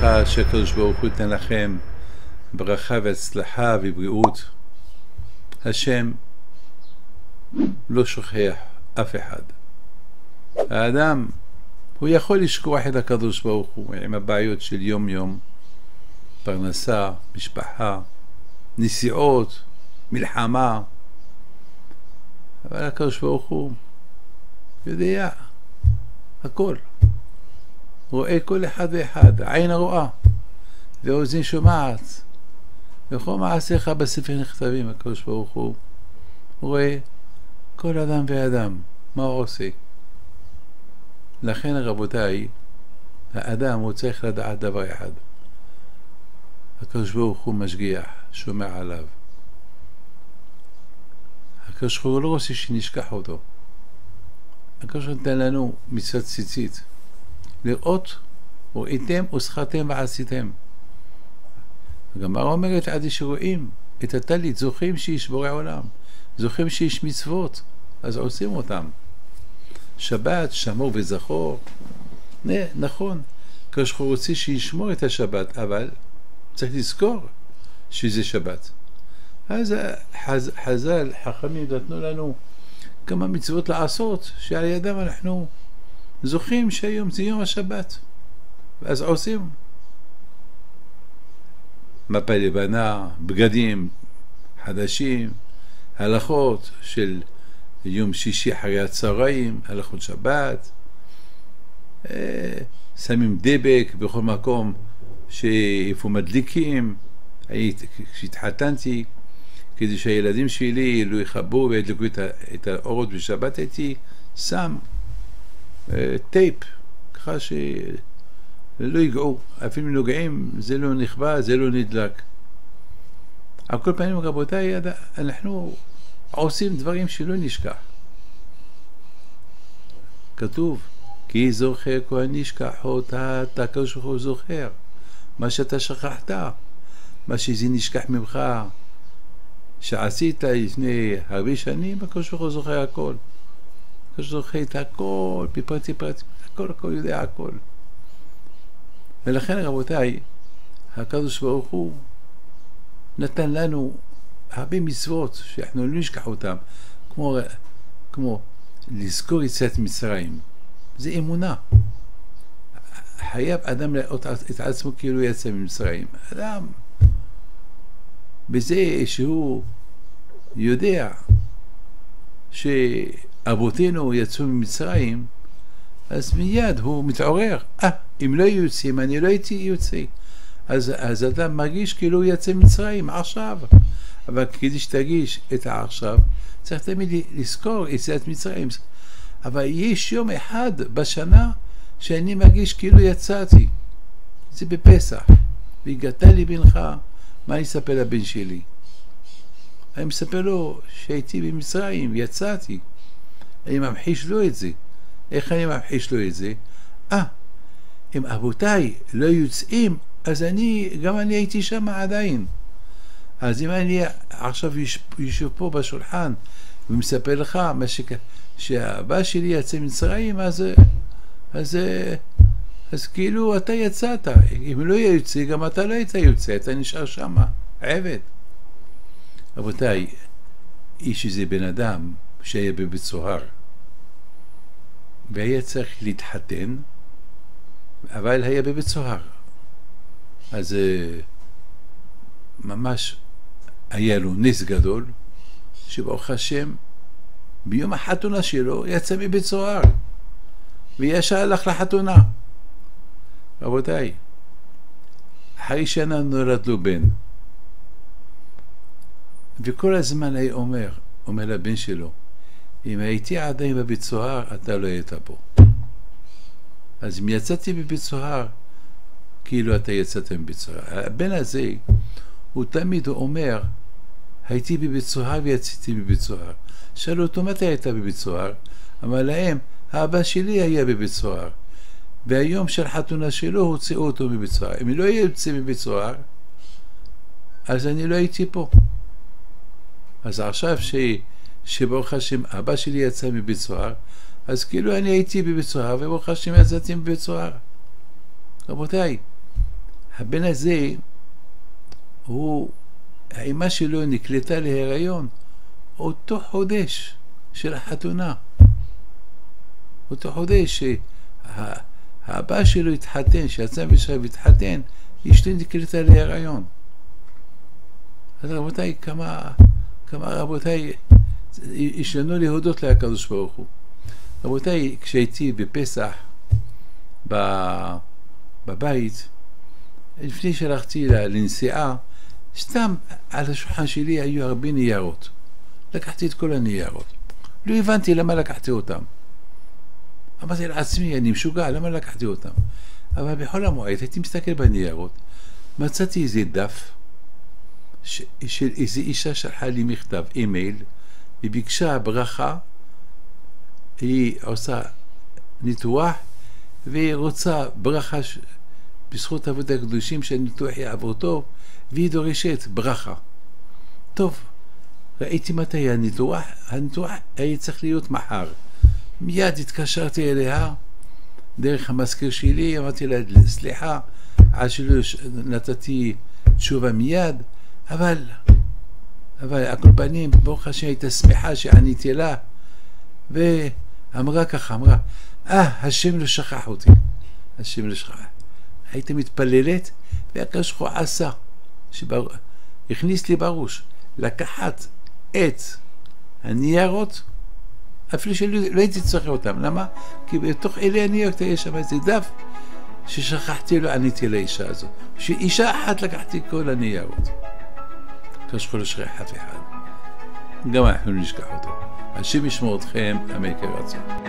ברכה שהקדוש ברוך הוא ייתן לכם ברכה והצלחה ובריאות. השם לא שוכח אף אחד. האדם הוא יכול לשכוח את הקדוש ברוך הוא עם הבעיות של יום יום, פרנסה, משפחה, נסיעות, מלחמה, אבל הקדוש ברוך הוא יודע הכל, רואה כל אחד ואחד, עין הרואה ואוזן שומעת, וכל מעשיך בספר נכתבים. הקדוש ברוך הוא רואה כל אדם ואדם מה הוא עושה. לכן רבותיי, האדם הוא צריך לדעת דבר אחד: הקדוש ברוך הוא משגיח, שומע עליו. הקדוש ברוך הוא לא רוצה שנשכח אותו. הקדוש ברוך הוא נתן לנו מצוות ציצית, לראות ראיתם ושכרתם ועשיתם. הגמרא אומרת עד שרואים את הטלית, זוכים שיש בורא עולם, זוכים שיש מצוות, אז עושים אותם. שבת שמור וזכור, נכון, הקדוש ברוך הוא רוצה שישמור את השבת, אבל צריך לזכור שזה שבת. אז חז"ל, חכמים נתנו לנו כמה מצוות לעשות, שעל ידם אנחנו זוכים שהיום זה יום השבת, ואז עושים. מפה לבנה, בגדים חדשים, הלכות של יום שישי אחרי הצהריים, הלכות שבת, שמים דבק בכל מקום שאיפה מדליקים. כשהתחתנתי, כדי שהילדים שלי לא יחבו וידלקו את האורות בשבת, הייתי שם טייפ, ככה שלא יגעו, אפילו נוגעים, זה לא נכבה, זה לא נדלק. על כל פנים רבותיי, אנחנו עושים דברים שלא נשכח. כתוב, כי זוכר כהן נשכח אותה, אתה הקדוש ברוך הוא זוכר מה שאתה שכחת, מה שזה נשכח ממך שעשית לפני הרבה שנים. הקדוש ברוך הוא זוכר הכל, הקדוש ברוך הוא זוכר את הכל בפרטי פרטי, הכל יודע הכל. ולכן רבותיי, הקדוש ברוך הוא נתן לנו הרבה מצוות שאנחנו לא נשכח אותם, כמו לזכור יציאת מצרים. זה אמונה. חייב אדם לראות את עצמו כאילו יצא ממצרים. אדם בזה שהוא יודע שאבותינו יצאו ממצרים, אז מיד הוא מתעורר. אם לא יוצאים, אני לא הייתי יוצא. אז אדם מרגיש כאילו הוא יצא ממצרים עכשיו. אבל כדי שתגיש את העכשיו, צריך תמיד לזכור יציאת מצרים. אבל יש יום אחד בשנה שאני מרגיש כאילו יצאתי. זה בפסח. והגעת לי בנך, מה אני אספר לבן שלי? אני מספר לו שהייתי במצרים, יצאתי. אני ממחיש לו את זה. איך אני ממחיש לו את זה? אם אבותיי לא יוצאים, אז גם אני הייתי שם עדיין. אז אם אני עכשיו יושב פה בשולחן ומספר לך שהאבא שלי יצא מצרים, אז כאילו אתה יצאת. אם לא יוצא, גם אתה לא היית יוצא, אתה נשאר שם עבד. רבותיי, איש איזה בן אדם שהיה בבית סוהר והיה צריך להתחתן, אבל היה בבית סוהר, אז ממש היה לו נס גדול שברוך השם ביום החתונה שלו יצא מבית סוהר וישר הלך לחתונה. רבותיי, אחרי שנה נולד לו בן, וכל הזמן היה אומר לבן שלו, אם הייתי עדיין בבית סוהר אתה לא היית פה. אז אם יצאתי בבית סוהר, כאילו אתה יצאת מבית סוהר. הבן הזה הוא תמיד אומר, הייתי בבית סוהר ויצאתי בבית סוהר. שאלו אותו, מתי היית בבית סוהר? אמר להם, האבא שלי היה בבית סוהר, והיום של חתונה שלו הוציאו אותו מבית סוהר. אם לא היה יוצא מבית סוהר, אז אני לא הייתי פה. אז עכשיו שברוך השם אבא שלי יצא מבית סוהר, אז כאילו אני הייתי בבית סוהר, וברוך השם יצאתי מבית סוהר. רבותיי, הבן הזה, האמא שלו נקלטה להיריון אותו חודש של החתונה. אותו חודש שהאבא שלו התחתן, שיצא מישראל והתחתן, אשתו נקלטה להיריון. אז רבותיי, כמה רבותיי, יש לנו להודות לקדוש ברוך הוא. רבותיי, כשהייתי בפסח בבית, לפני שהלכתי לנסיעה, סתם על השולחן שלי היו הרבה ניירות. לקחתי את כל הניירות. לא הבנתי למה לקחתי אותם. אמרתי לעצמי, אני משוגע, למה לקחתי אותם? אבל בכל המועד הייתי מסתכל בניירות, מצאתי איזה דף של איזו אישה שלחה לי מכתב, אימייל, היא ביקשה ברכה, היא עושה ניתוח, והיא רוצה ברכה בזכות עבודת הקדושים שהניתוח יעבור טוב, והיא דורשת ברכה. טוב, ראיתי מתי הניתוח היה צריך להיות מחר. מיד התקשרתי אליה, דרך המזכיר שלי, אמרתי לה, סליחה, עד שלא נתתי תשובה מיד, אבל על כל פנים, ברוך השם, הייתה שמחה שעניתי לה, ואמרה ככה, השם לא שכח אותי. השם לא שכח. הייתה מתפללת, והקדוש ברוך הוא עשה, הכניס לי בראש, לקחת את הניירות, אפילו שלא הייתי צריך אותם. למה? כי בתוך אלה הניירות יש שם איזה דף ששכחתי לו, עניתי לאישה הזו. שאישה אחת לקחתי כל הניירות. הקדוש ברוך הוא לא שכח אף אחד. גם אנחנו נשכח אותו. השם ישמור אתכם, אמן כן רצון.